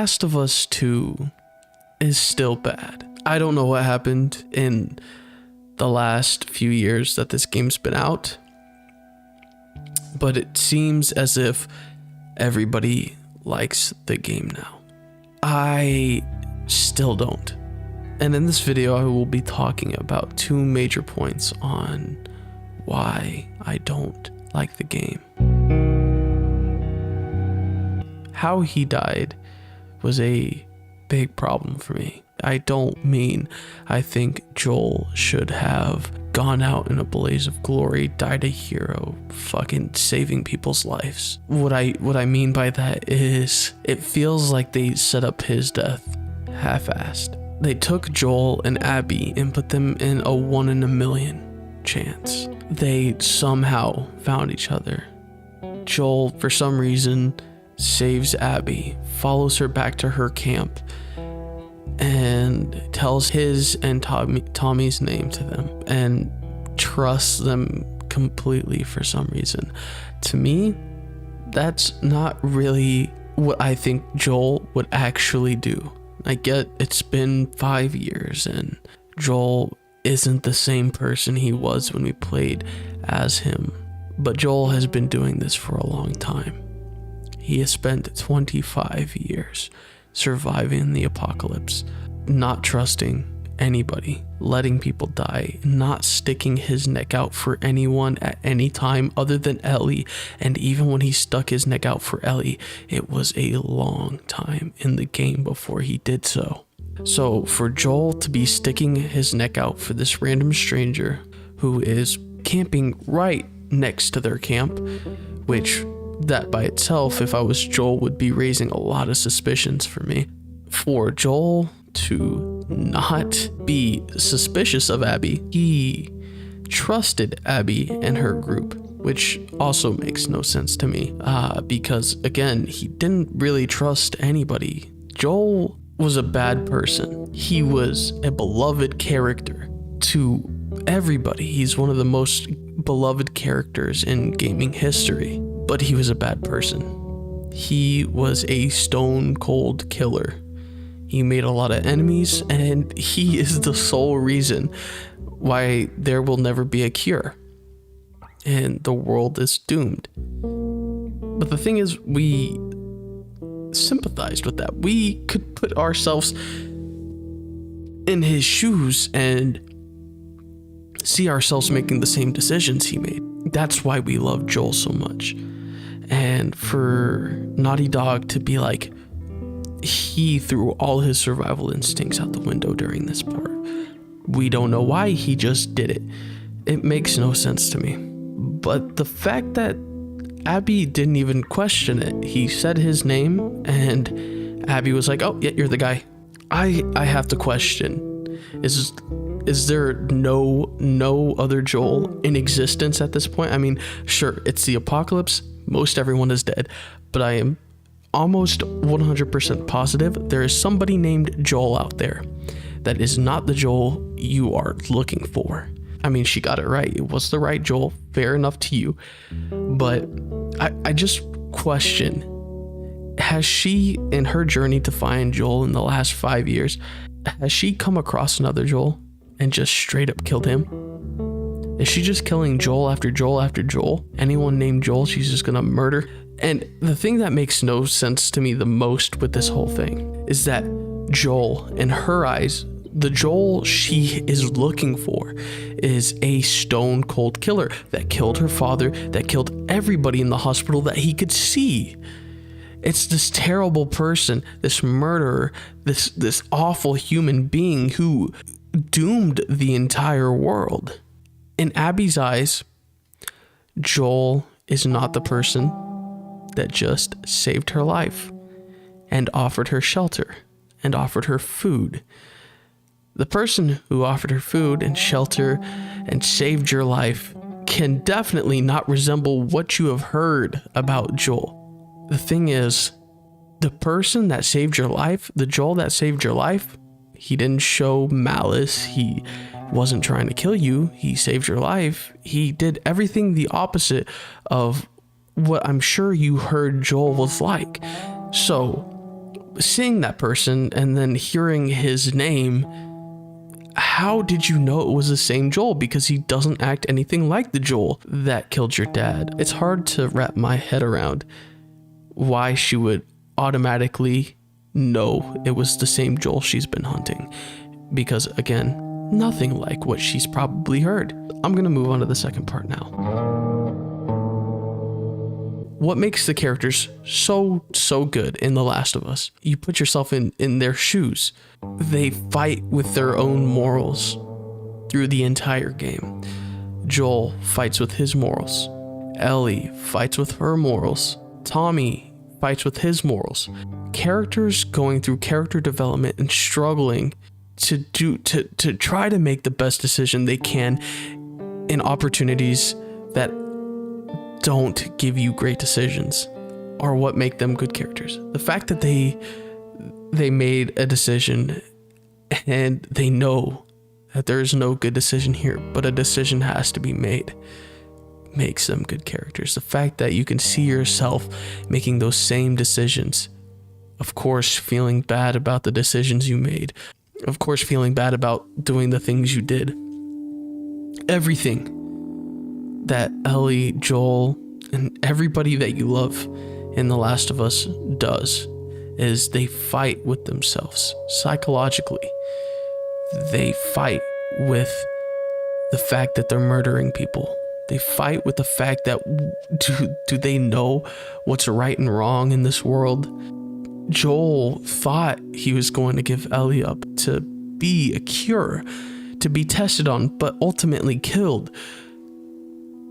Last of Us 2 is still bad. I don't know what happened in the last few years that this game's been out, but it seems as if everybody likes the game now. I still don't. And in this video, I will be talking about two major points on why I don't like the game. How he died was a big problem for me. I don't mean I think Joel should have gone out in a blaze of glory, died a hero, fucking saving people's lives. What I mean by that is it feels like they set up his death half-assed. They took Joel and Abby and put them in a 1 in a million chance. They somehow found each other. Joel, for some reason, saves Abby, follows her back to her camp, and tells his and Tommy's name to them and trusts them completely for some reason. To me, that's not really what I think Joel would actually do. I get it's been 5 years and Joel isn't the same person he was when we played as him, but Joel has been doing this for a long time. He has spent 25 years surviving the apocalypse, not trusting anybody, letting people die, not sticking his neck out for anyone at any time other than Ellie. And even when he stuck his neck out for Ellie, it was a long time in the game before he did so. So for Joel to be sticking his neck out for this random stranger who is camping right next to their camp, which that by itself, if I was Joel, would be raising a lot of suspicions for me. For Joel to not be suspicious of Abby, he trusted Abby and her group, which also makes no sense to me, because again, he didn't really trust anybody. Joel was a bad person. He was a beloved character to everybody. He's one of the most beloved characters in gaming history. But he was a bad person. He was a stone cold killer. He made a lot of enemies, and he is the sole reason why there will never be a cure. And the world is doomed. But the thing is, we sympathized with that. We could put ourselves in his shoes and see ourselves making the same decisions he made. That's why we love Joel so much. And for Naughty Dog to be like, he threw all his survival instincts out the window during this part. We don't know why, he just did it. It makes no sense to me. But the fact that Abby didn't even question it, he said his name and Abby was like, oh yeah, you're the guy. I have to question, is there no other Joel in existence at this point? I mean, sure, it's the apocalypse. Most everyone is dead, but I am almost 100% positive there is somebody named Joel out there that is not the Joel you are looking for. I mean, she got it right. It was the right Joel. Fair enough to you. But I just question, has she, in her journey to find Joel in the last 5 years, has she come across another Joel and just straight up killed him? Is she just killing Joel after Joel after Joel? Anyone named Joel, she's just gonna murder? And the thing that makes no sense to me the most with this whole thing is that Joel, in her eyes, the Joel she is looking for is a stone cold killer that killed her father, that killed everybody in the hospital that he could see. It's this terrible person, this murderer, this awful human being who doomed the entire world. In Abby's eyes, Joel is not the person that just saved her life and offered her shelter and offered her food. The person who offered her food and shelter and saved your life can definitely not resemble what you have heard about Joel. The thing is, the person that saved your life, the Joel that saved your life, he didn't show malice. He wasn't trying to kill you. He saved your life. He did everything the opposite of what I'm sure you heard Joel was like. So seeing that person and then hearing his name, how did you know it was the same Joel? Because he doesn't act anything like the Joel that killed your dad. It's hard to wrap my head around why she would automatically know it was the same Joel she's been hunting. Because again, nothing like what she's probably heard. I'm gonna move on to the second part now. What makes the characters so good in The Last of Us? You put yourself in their shoes. They fight with their own morals through the entire game. Joel fights with his morals. Ellie fights with her morals. Tommy fights with his morals. Characters going through character development and struggling to try to make the best decision they can in opportunities that don't give you great decisions are what make them good characters. The fact that they made a decision and they know that there is no good decision here, but a decision has to be made, makes them good characters. The fact that you can see yourself making those same decisions, of course feeling bad about the decisions you made, of course feeling bad about doing the things you did. Everything that Ellie, Joel, and everybody that you love in The Last of Us does is they fight with themselves psychologically. They fight with the fact that they're murdering people. They fight with the fact that do they know what's right and wrong in this world? Joel thought he was going to give Ellie up to be a cure, to be tested on, but ultimately killed,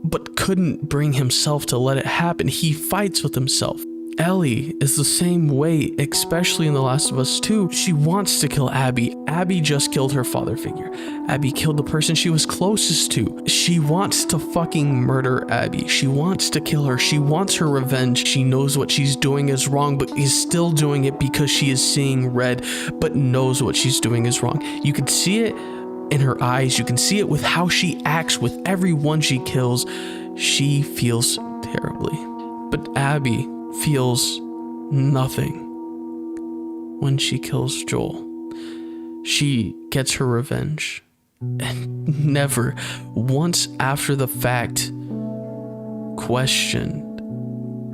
but couldn't bring himself to let it happen. He fights with himself. Ellie is the same way, especially in The Last of Us 2. She wants to kill Abby. Abby just killed her father figure. Abby killed the person she was closest to. She wants to fucking murder Abby. She wants to kill her. She wants her revenge. She knows what she's doing is wrong, but is still doing it because she is seeing red, but knows what she's doing is wrong. You can see it in her eyes. You can see it with how she acts with everyone she kills. She feels terribly. But Abby feels nothing when she kills Joel. She gets her revenge and never once after the fact questioned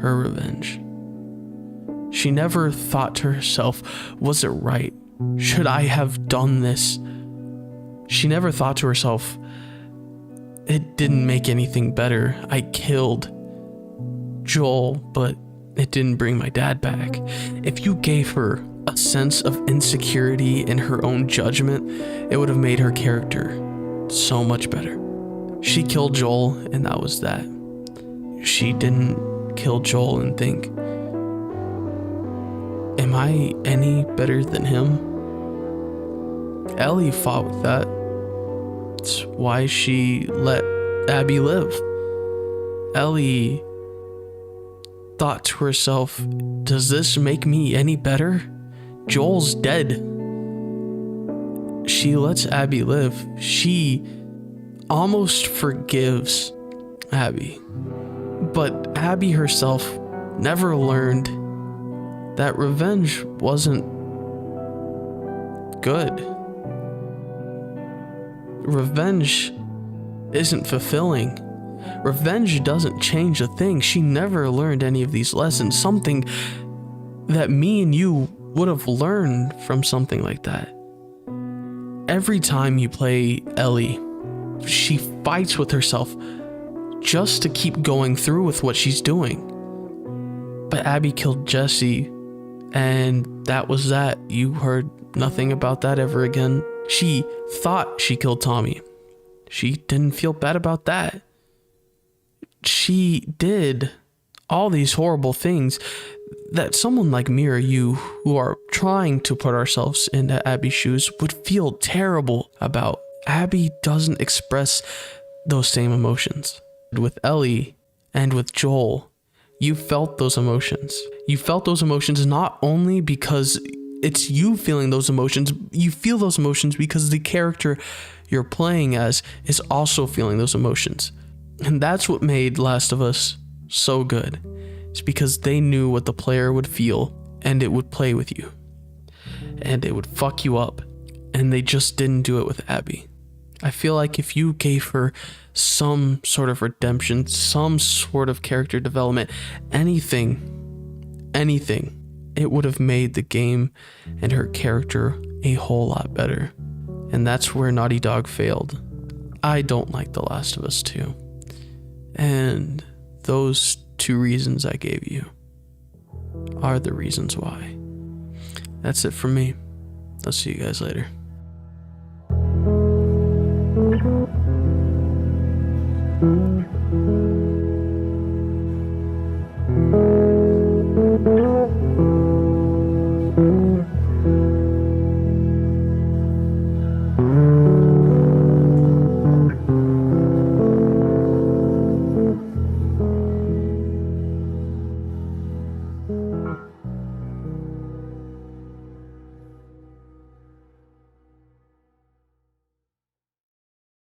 her revenge. She never thought to herself, was it right? Should I have done this? She never thought to herself, it didn't make anything better. I killed Joel, but it didn't bring my dad back. If you gave her a sense of insecurity in her own judgment, it would have made her character so much better. She killed Joel, and that was that. She didn't kill Joel and think, am I any better than him? Ellie fought with that. It's why she let Abby live. Ellie thought to herself, does this make me any better? Joel's dead. She lets Abby live. She almost forgives Abby. But Abby herself never learned that revenge wasn't good. Revenge isn't fulfilling. Revenge doesn't change a thing. She never learned any of these lessons. Something that me and you would have learned from something like that. Every time you play Ellie, she fights with herself just to keep going through with what she's doing. But Abby killed Jesse, and that was that. You heard nothing about that ever again. She thought she killed Tommy. She didn't feel bad about that. She did all these horrible things that someone like me or you, who are trying to put ourselves into Abby's shoes, would feel terrible about. Abby doesn't express those same emotions. With Ellie and with Joel, you felt those emotions. You felt those emotions not only because it's you feeling those emotions, you feel those emotions because the character you're playing as is also feeling those emotions. And that's what made Last of Us so good. It's because they knew what the player would feel and it would play with you. and it would fuck you up. And they just didn't do it with Abby. I feel like if you gave her some sort of redemption, some sort of character development, anything, it would have made the game and her character a whole lot better. And that's where Naughty Dog failed. I don't like The Last of Us 2. And those 2 reasons I gave you are the reasons why. That's it from me. I'll see you guys later. Thank you.